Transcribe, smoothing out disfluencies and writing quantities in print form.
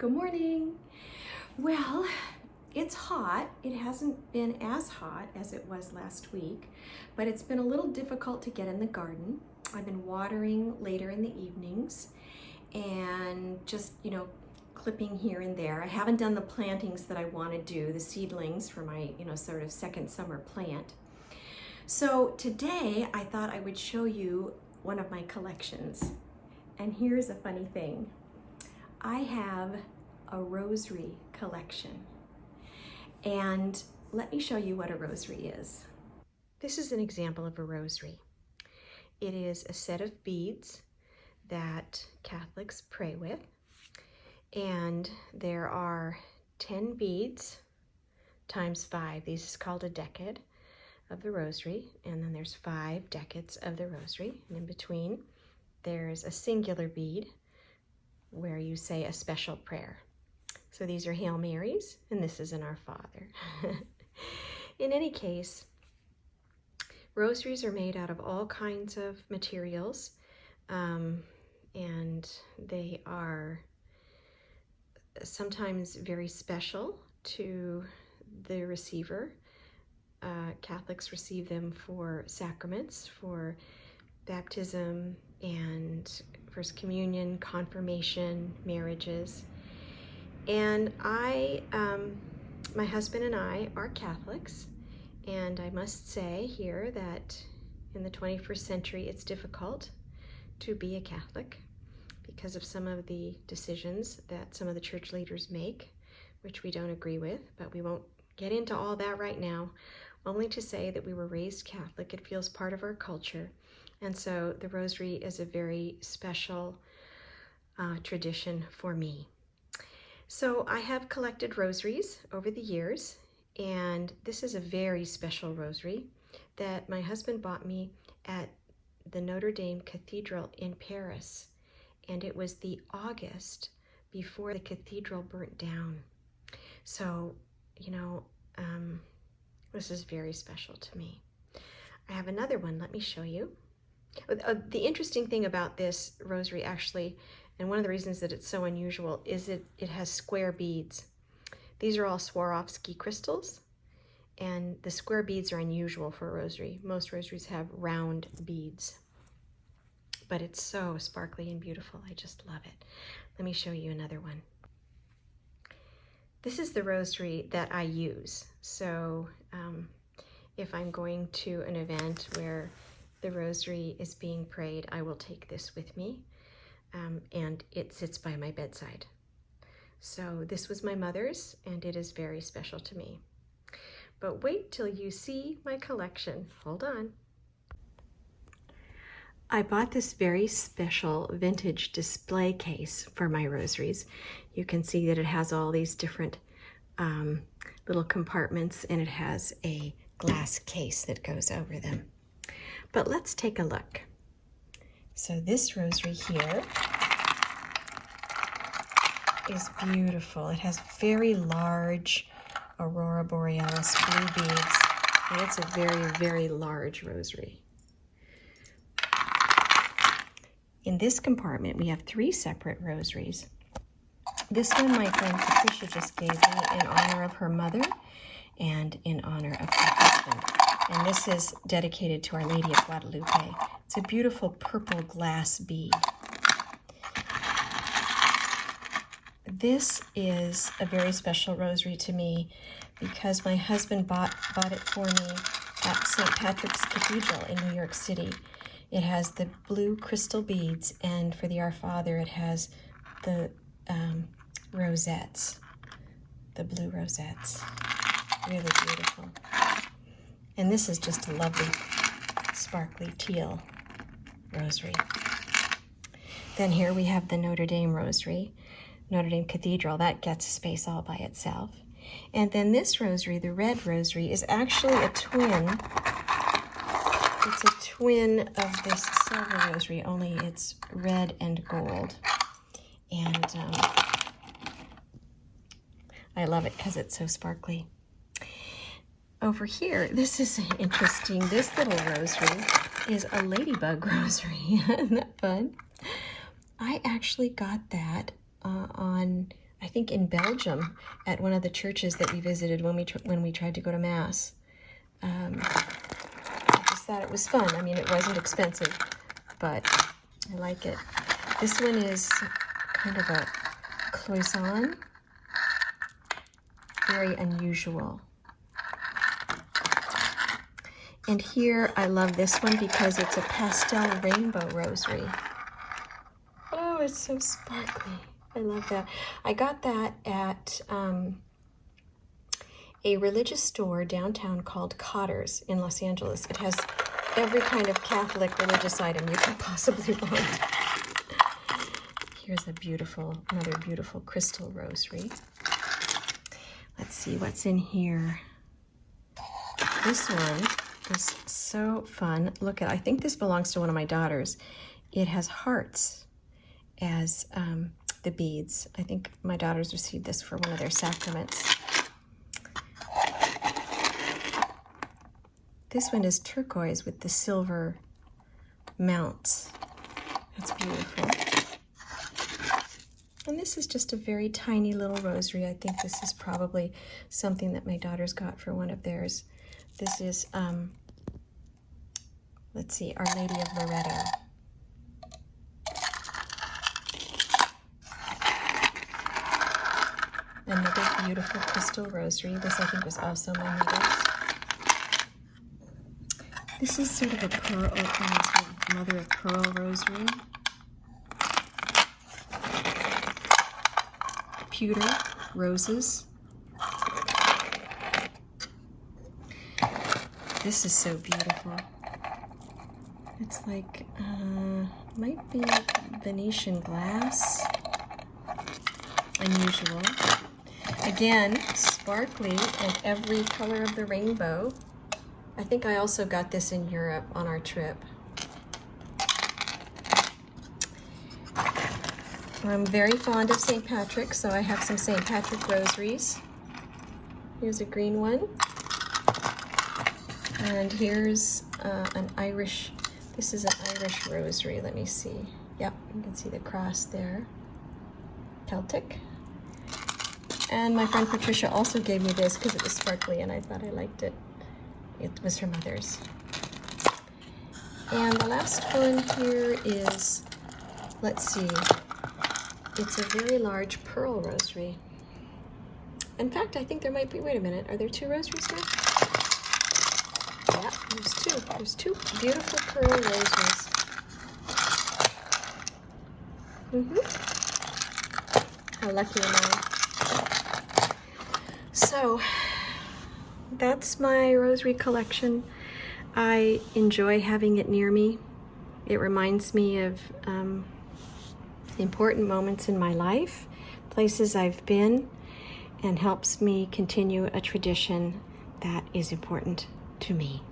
Good morning. Well, it's hot. It hasn't been as hot as it was last week, but it's been a little difficult to get in the garden. I've been watering later in the evenings and just, clipping here and there. I haven't done the plantings that I want to do, the seedlings for my, sort of second summer plant. So today I thought I would show you one of my collections. And here's a funny thing. I have a rosary collection. And let me show you what a rosary is. This is an example of a rosary. It is a set of beads that Catholics pray with. And there are 10 beads times 5. This is called a decade of the rosary. And then there's 5 decades of the rosary. And in between, there's a singular bead where you say a special prayer. So these are Hail Marys, and this is in Our Father. In any case, rosaries are made out of all kinds of materials, and they are sometimes very special to the receiver. Catholics receive them for sacraments, for baptism and First Communion, confirmation, marriages. And my husband and I are Catholics, and I must say here that in the 21st century it's difficult to be a Catholic because of some of the decisions that some of the church leaders make, which we don't agree with, but we won't get into all that right now, only to say that we were raised Catholic. It feels part of our culture. And so the rosary is a very special tradition for me. So I have collected rosaries over the years, and this is a very special rosary that my husband bought me at the Notre Dame Cathedral in Paris. And it was the August before the cathedral burnt down. So, this is very special to me. I have another one. Let me show you. The interesting thing about this rosary actually, and one of the reasons that it's so unusual, is it has square beads. These are all Swarovski crystals, and the square beads are unusual for a rosary. Most rosaries have round beads, but it's so sparkly and beautiful. I just love it. Let me show you another one. This is the rosary that I use. So if I'm going to an event where the rosary is being prayed, I will take this with me, and it sits by my bedside. So this was my mother's, and it is very special to me. But wait till you see my collection. Hold on. I bought this very special vintage display case for my rosaries. You can see that it has all these different little compartments, and it has a glass case that goes over them. But let's take a look. So this rosary here is beautiful. It has very large Aurora Borealis blue beads, and it's a very, very large rosary. In this compartment, we have 3 separate rosaries. This one my friend Patricia just gave me in honor of her mother and in honor of her husband. And this is dedicated to Our Lady of Guadalupe. It's a beautiful purple glass bead. This is a very special rosary to me because my husband bought it for me at St. Patrick's Cathedral in New York City. It has the blue crystal beads, and for the Our Father, it has the rosettes, the blue rosettes. Really beautiful. And this is just a lovely, sparkly teal rosary. Then here we have the Notre Dame rosary, Notre Dame Cathedral. That gets a space all by itself. And then this rosary, the red rosary, is actually a twin. It's a twin of this silver rosary, only it's red and gold. And I love it because it's so sparkly. Over here, this is interesting. This little rosary is a Ladybug Grossery. Isn't that fun? I actually got that on I think in Belgium at one of the churches that we visited when we tried to go to Mass. I just thought it was fun. I mean, it wasn't expensive, but I like it. This one is kind of a cloisonne, very unusual. And here I love this one because it's a pastel rainbow rosary. Oh, it's so sparkly. I love that. I got that at a religious store downtown called Cotter's in Los Angeles. It has every kind of Catholic religious item you can possibly want. Here's another beautiful crystal rosary. Let's see what's in here. This one is so fun. Look at, I think this belongs to one of my daughters. It has hearts as the beads. I think my daughters received this for one of their sacraments. This one is turquoise with the silver mounts. That's beautiful. And this is just a very tiny little rosary. I think this is probably something that my daughters got for one of theirs. This is, let's see, Our Lady of Loretto. Another beautiful crystal rosary. This, I think, was also my mother's. This is sort of a pearl, mother of pearl rosary. Pewter roses. This is so beautiful. It's like, might be Venetian glass. Unusual. Again, sparkly and every color of the rainbow. I think I also got this in Europe on our trip. I'm very fond of St. Patrick, so I have some St. Patrick rosaries. Here's a green one. And here's an Irish, this is an Irish rosary. Let me see. Yep, you can see the cross there. Celtic. And my friend Patricia also gave me this because it was sparkly and I thought I liked it. It was her mother's. And the last one here is, let's see, it's a very large pearl rosary. In fact, I think there might be, wait a minute, are there two rosaries here? Yeah, there's two. There's two beautiful pearl rosaries. How lucky am I? So, that's my rosary collection. I enjoy having it near me. It reminds me of important moments in my life, places I've been, and helps me continue a tradition that is important to me.